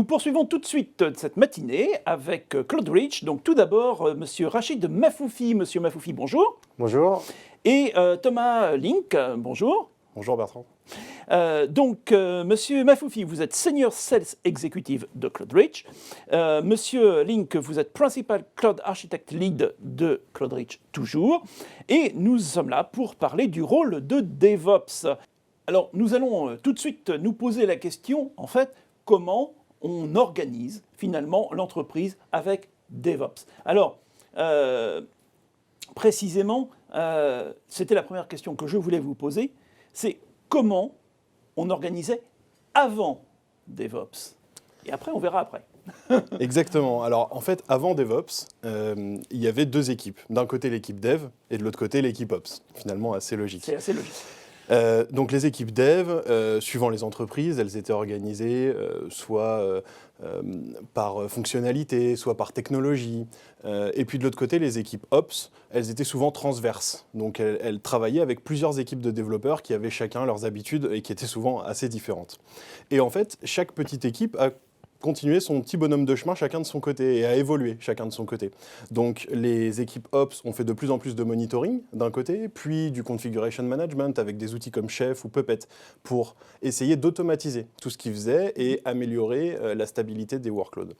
Nous poursuivons tout de suite cette matinée avec Cloudreach. Donc tout d'abord, Monsieur Rachid Mafoufi. Monsieur Mafoufi, bonjour. Bonjour. Et Thomas Link, bonjour. Bonjour Bertrand. Monsieur Mafoufi, vous êtes Senior Sales Executive de Cloudreach. Monsieur Link, vous êtes Principal Cloud Architect Lead de Cloudreach toujours. Et nous sommes là pour parler du rôle de DevOps. Alors, nous allons tout de suite nous poser la question, en fait, comment on organise finalement l'entreprise avec DevOps. Alors, précisément, c'était la première question que je voulais vous poser, c'est comment on organisait avant DevOps. Et après, on verra après. Exactement. Alors, en fait, avant DevOps, il y avait deux équipes. D'un côté, l'équipe Dev et de l'autre côté, l'équipe Ops. Finalement, assez logique. C'est assez logique. Donc les équipes Dev, suivant les entreprises, elles étaient organisées soit par fonctionnalité, soit par technologie. Et puis de l'autre côté, les équipes Ops, elles étaient souvent transverses. Donc elles travaillaient avec plusieurs équipes de développeurs qui avaient chacun leurs habitudes et qui étaient souvent assez différentes. Et en fait, chaque petite équipe a continuer son petit bonhomme de chemin chacun de son côté et à évoluer chacun de son côté. Donc les équipes Ops ont fait de plus en plus de monitoring d'un côté, puis du configuration management avec des outils comme Chef ou Puppet pour essayer d'automatiser tout ce qu'ils faisaient et améliorer la stabilité des workloads.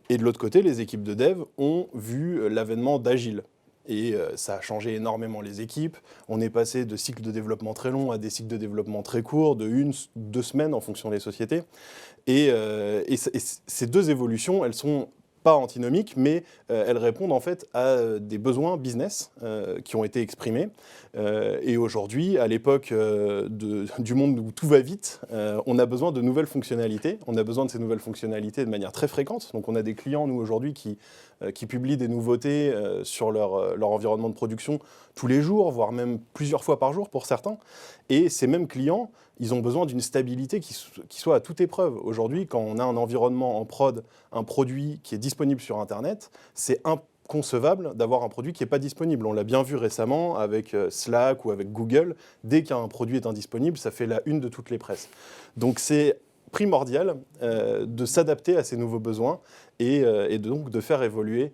Et de l'autre côté, les équipes de dev ont vu l'avènement d'Agile. Et ça a changé énormément les équipes. On est passé de cycles de développement très longs à des cycles de développement très courts, de 1-2 semaines en fonction des sociétés. Et ces deux évolutions, elles sont pas antinomiques, mais elles répondent en fait à des besoins business qui ont été exprimés. Et aujourd'hui, à l'époque du monde où tout va vite, on a besoin de nouvelles fonctionnalités. On a besoin de ces nouvelles fonctionnalités de manière très fréquente. Donc on a des clients, nous, aujourd'hui, qui publient des nouveautés sur leur environnement de production tous les jours, voire même plusieurs fois par jour pour certains. Et ces mêmes clients, ils ont besoin d'une stabilité qui soit à toute épreuve. Aujourd'hui, quand on a un environnement en prod, un produit qui est disponible sur Internet, c'est inconcevable d'avoir un produit qui n'est pas disponible. On l'a bien vu récemment avec Slack ou avec Google. Dès qu'un produit est indisponible, ça fait la une de toutes les presses. Donc c'est primordial de s'adapter à ces nouveaux besoins et donc de faire évoluer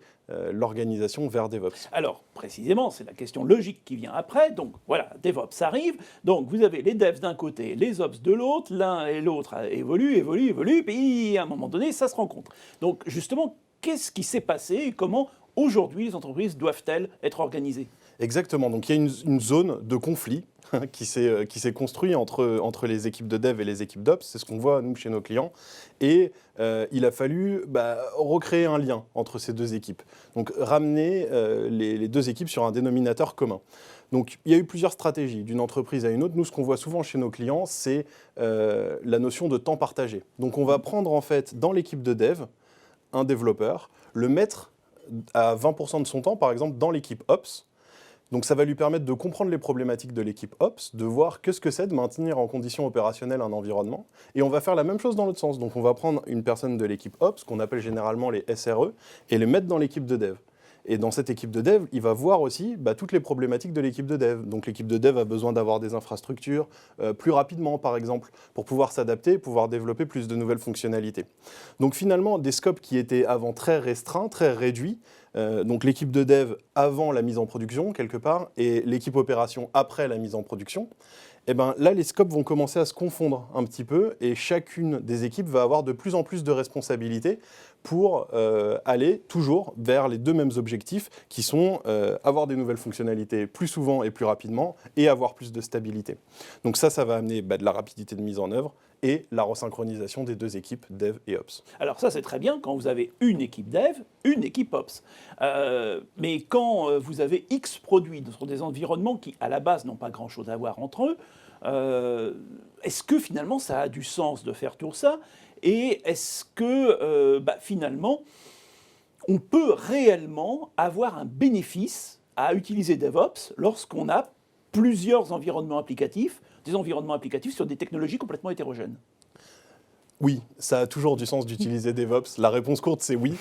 l'organisation vers DevOps. Alors, précisément, c'est la question logique qui vient après. Donc, voilà, DevOps arrive. Donc, vous avez les devs d'un côté, les ops de l'autre. L'un et l'autre évoluent, puis à un moment donné, ça se rencontre. Donc, justement, qu'est-ce qui s'est passé et comment, aujourd'hui, les entreprises doivent-elles être organisées ? Exactement. Donc, il y a une zone de conflit qui s'est construite entre les équipes de dev et les équipes d'ops. C'est ce qu'on voit, nous, chez nos clients. Et il a fallu recréer un lien entre ces deux équipes. Donc, ramener les deux équipes sur un dénominateur commun. Donc, il y a eu plusieurs stratégies d'une entreprise à une autre. Nous, ce qu'on voit souvent chez nos clients, c'est la notion de temps partagé. Donc, on va prendre, en fait, dans l'équipe de dev, un développeur, le mettre à 20% de son temps, par exemple, dans l'équipe ops. Donc ça va lui permettre de comprendre les problématiques de l'équipe Ops, de voir ce que c'est de maintenir en condition opérationnelle un environnement. Et on va faire la même chose dans l'autre sens. Donc on va prendre une personne de l'équipe Ops, qu'on appelle généralement les SRE, et les mettre dans l'équipe de dev. Et dans cette équipe de dev, il va voir aussi toutes les problématiques de l'équipe de dev. Donc l'équipe de dev a besoin d'avoir des infrastructures plus rapidement, par exemple, pour pouvoir s'adapter, pouvoir développer plus de nouvelles fonctionnalités. Donc finalement, des scopes qui étaient avant très restreints, très réduits, donc l'équipe de dev avant la mise en production, quelque part, et l'équipe opération après la mise en production, et là, les scopes vont commencer à se confondre un petit peu, et chacune des équipes va avoir de plus en plus de responsabilités pour aller toujours vers les deux mêmes objectifs, qui sont avoir des nouvelles fonctionnalités plus souvent et plus rapidement, et avoir plus de stabilité. Donc ça va amener de la rapidité de mise en œuvre, et la resynchronisation des deux équipes Dev et Ops. Alors ça, c'est très bien quand vous avez une équipe Dev, une équipe Ops. Mais quand vous avez X produits sur des environnements qui, à la base, n'ont pas grand-chose à voir entre eux, est-ce que finalement, ça a du sens de faire tout ça ? Et est-ce que, finalement, on peut réellement avoir un bénéfice à utiliser DevOps lorsqu'on a plusieurs environnements applicatifs, des environnements applicatifs sur des technologies complètement hétérogènes ? Oui, ça a toujours du sens d'utiliser DevOps. La réponse courte, c'est oui.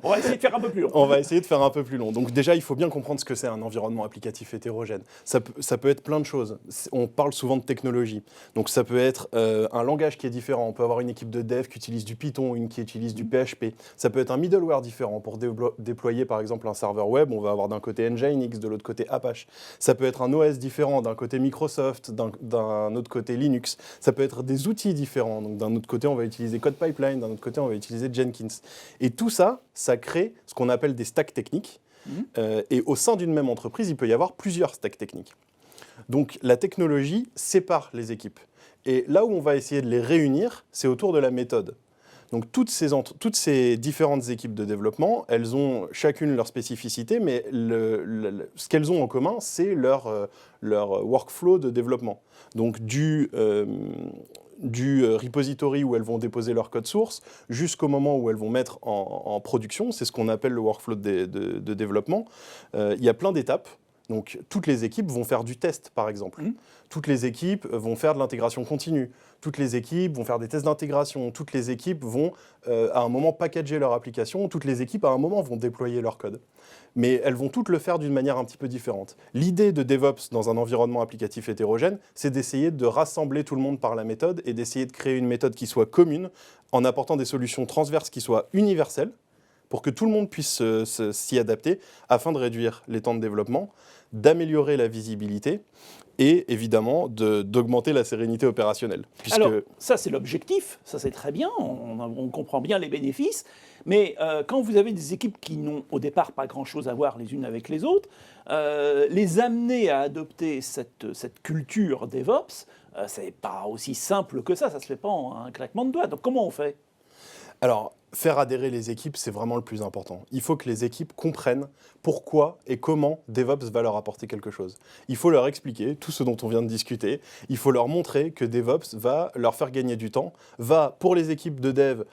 On va essayer de faire un peu plus long. On va essayer de faire un peu plus long. Donc déjà, il faut bien comprendre ce que c'est un environnement applicatif hétérogène. Ça peut être plein de choses. On parle souvent de technologie. Donc ça peut être un langage qui est différent. On peut avoir une équipe de dev qui utilise du Python, une qui utilise du PHP. Ça peut être un middleware différent. Pour déployer par exemple un serveur web, on va avoir d'un côté Nginx, de l'autre côté Apache. Ça peut être un OS différent, d'un côté Microsoft, d'un autre côté Linux. Ça peut être des outils différents. Donc d'un autre côté, on va utiliser CodePipeline, d'un autre côté, on va utiliser Jenkins. Et tout ça, ça crée ce qu'on appelle des stacks techniques. Et au sein d'une même entreprise, il peut y avoir plusieurs stacks techniques. Donc la technologie sépare les équipes. Et là où on va essayer de les réunir, c'est autour de la méthode. Donc toutes ces différentes équipes de développement, elles ont chacune leur spécificité, mais ce qu'elles ont en commun, c'est leur workflow de développement. Donc du repository où elles vont déposer leur code source jusqu'au moment où elles vont mettre en production, c'est ce qu'on appelle le workflow de développement. Il y a plein d'étapes. Donc toutes les équipes vont faire du test, par exemple. Toutes les équipes vont faire de l'intégration continue. Toutes les équipes vont faire des tests d'intégration. Toutes les équipes vont, à un moment, packager leur application. Toutes les équipes, à un moment, vont déployer leur code. Mais elles vont toutes le faire d'une manière un petit peu différente. L'idée de DevOps dans un environnement applicatif hétérogène, c'est d'essayer de rassembler tout le monde par la méthode et d'essayer de créer une méthode qui soit commune en apportant des solutions transverses qui soient universelles pour que tout le monde puisse s'y adapter afin de réduire les temps de développement, d'améliorer la visibilité et évidemment d'augmenter la sérénité opérationnelle. Alors, ça c'est l'objectif, ça c'est très bien, on comprend bien les bénéfices, mais quand vous avez des équipes qui n'ont au départ pas grand-chose à voir les unes avec les autres, les amener à adopter cette culture DevOps, c'est pas aussi simple que ça se fait pas en un claquement de doigts. Donc comment on fait ? Alors, faire adhérer les équipes, c'est vraiment le plus important. Il faut que les équipes comprennent pourquoi et comment DevOps va leur apporter quelque chose. Il faut leur expliquer tout ce dont on vient de discuter. Il faut leur montrer que DevOps va leur faire gagner du temps, va, pour les équipes de dev,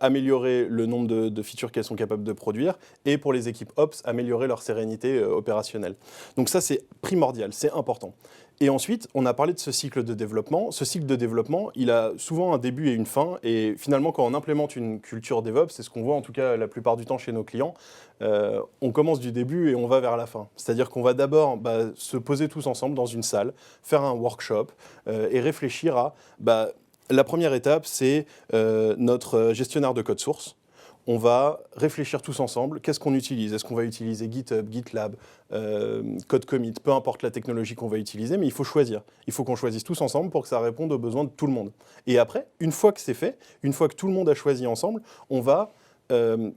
améliorer le nombre de features qu'elles sont capables de produire, et pour les équipes Ops, améliorer leur sérénité opérationnelle. Donc ça, c'est primordial, c'est important. Et ensuite, on a parlé de ce cycle de développement. Ce cycle de développement, il a souvent un début et une fin. Et finalement, quand on implémente une culture DevOps, c'est ce qu'on voit en tout cas la plupart du temps chez nos clients, on commence du début et on va vers la fin. C'est-à-dire qu'on va d'abord se poser tous ensemble dans une salle, faire un workshop et réfléchir à... la première étape, c'est notre gestionnaire de code source. On va réfléchir tous ensemble, qu'est-ce qu'on utilise ? Est-ce qu'on va utiliser GitHub, GitLab, Code Commit, peu importe la technologie qu'on va utiliser, mais il faut choisir. Il faut qu'on choisisse tous ensemble pour que ça réponde aux besoins de tout le monde. Et après, une fois que c'est fait, une fois que tout le monde a choisi ensemble, on va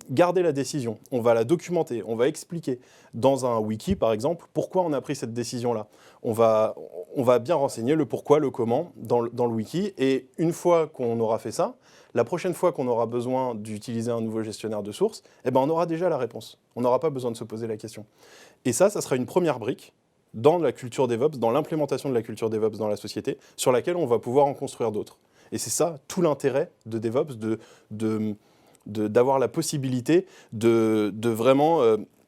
garder la décision, on va la documenter, on va expliquer dans un wiki par exemple pourquoi on a pris cette décision-là. On va bien renseigner le pourquoi, le comment dans le wiki, et une fois qu'on aura fait ça, la prochaine fois qu'on aura besoin d'utiliser un nouveau gestionnaire de sources, on aura déjà la réponse. On n'aura pas besoin de se poser la question. Et ça sera une première brique dans la culture DevOps, dans l'implémentation de la culture DevOps dans la société, sur laquelle on va pouvoir en construire d'autres. Et c'est ça tout l'intérêt de DevOps, d'avoir la possibilité de vraiment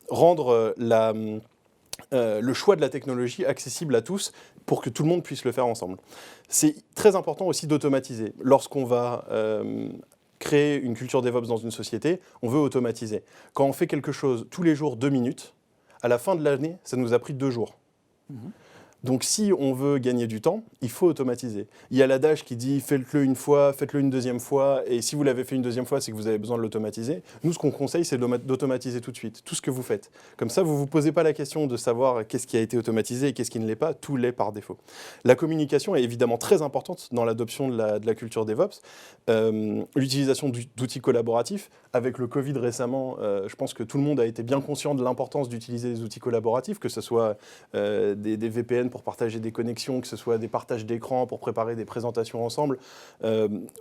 rendre le choix de la technologie accessible à tous pour que tout le monde puisse le faire ensemble. C'est très important aussi d'automatiser. Lorsqu'on va créer une culture DevOps dans une société, on veut automatiser. Quand on fait quelque chose tous les jours 2 minutes, à la fin de l'année, ça nous a pris 2 jours. Donc si on veut gagner du temps, il faut automatiser. Il y a l'adage qui dit faites-le une fois, faites-le une deuxième fois, et si vous l'avez fait une deuxième fois, c'est que vous avez besoin de l'automatiser. Nous, ce qu'on conseille, c'est d'automatiser tout de suite, tout ce que vous faites. Comme ça, vous ne vous posez pas la question de savoir qu'est-ce qui a été automatisé et qu'est-ce qui ne l'est pas, tout l'est par défaut. La communication est évidemment très importante dans l'adoption de la culture DevOps. L'utilisation d'outils collaboratifs, avec le Covid récemment, je pense que tout le monde a été bien conscient de l'importance d'utiliser des outils collaboratifs, que ce soit des VPN pour partager des connexions, que ce soit des partages d'écrans pour préparer des présentations ensemble,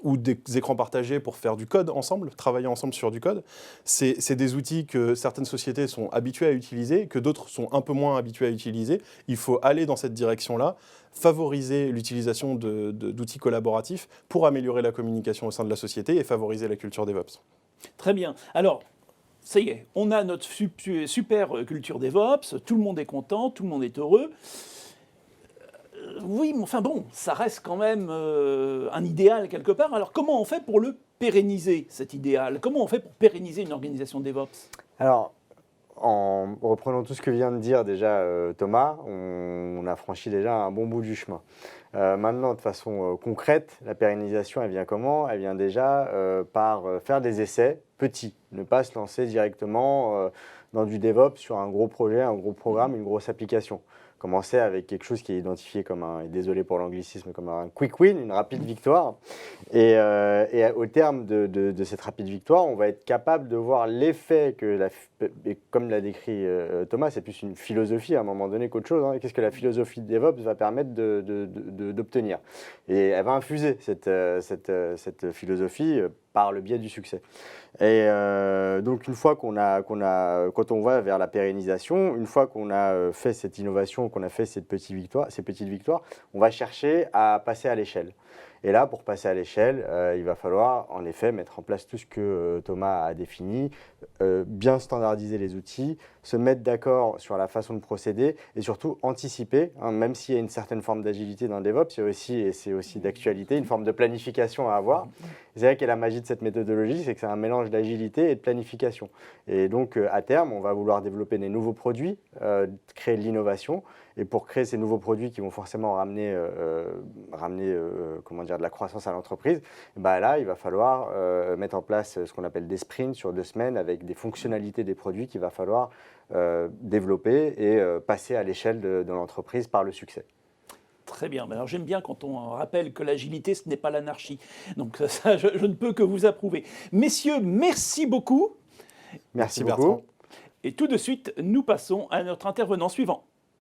ou des écrans partagés pour faire du code ensemble, travailler ensemble sur du code. C'est des outils que certaines sociétés sont habituées à utiliser, que d'autres sont un peu moins habituées à utiliser. Il faut aller dans cette direction-là, favoriser l'utilisation d'outils collaboratifs pour améliorer la communication au sein de la société et favoriser la culture DevOps. Très bien. Alors, ça y est, on a notre super culture DevOps, tout le monde est content, tout le monde est heureux. Oui, mais enfin bon, ça reste quand même un idéal quelque part. Alors comment on fait pour le pérenniser, cet idéal? Comment on fait pour pérenniser une organisation DevOps? Alors, en reprenant tout ce que vient de dire déjà Thomas, on a franchi déjà un bon bout du chemin. Maintenant, de façon concrète, la pérennisation, elle vient comment? Elle vient déjà par faire des essais petits, ne pas se lancer directement dans du DevOps sur un gros projet, un gros programme, une grosse application. Commencer avec quelque chose qui est identifié comme un, et désolé pour l'anglicisme, comme un quick win, une rapide victoire. Et au terme de cette rapide victoire, on va être capable de voir l'effet que, et comme l'a décrit Thomas, c'est plus une philosophie à un moment donné qu'autre chose. Hein. Qu'est-ce que la philosophie de DevOps va permettre d'obtenir? Et elle va infuser cette philosophie par le biais du succès. Et donc une fois quand on va vers la pérennisation, une fois qu'on a fait cette innovation, qu'on a fait ces petites victoires, on va chercher à passer à l'échelle. Et là, pour passer à l'échelle, il va falloir en effet mettre en place tout ce que Thomas a défini, bien standardiser les outils, se mettre d'accord sur la façon de procéder et surtout anticiper, hein, même s'il y a une certaine forme d'agilité dans le DevOps, il y a aussi, et c'est aussi d'actualité, une forme de planification à avoir. C'est vrai que la magie de cette méthodologie, c'est que c'est un mélange d'agilité et de planification. Et donc, à terme, on va vouloir développer des nouveaux produits, créer de l'innovation. Et pour créer ces nouveaux produits qui vont forcément ramener comment dire, de la croissance à l'entreprise, bah là, il va falloir mettre en place ce qu'on appelle des sprints sur 2 semaines avec des fonctionnalités des produits qu'il va falloir développer et passer à l'échelle de l'entreprise par le succès. Très bien. Alors j'aime bien quand on rappelle que l'agilité, ce n'est pas l'anarchie. Donc ça, je ne peux que vous approuver. Messieurs, merci beaucoup. Merci Bertrand. beaucoup. Et tout de suite, nous passons à notre intervenant suivant.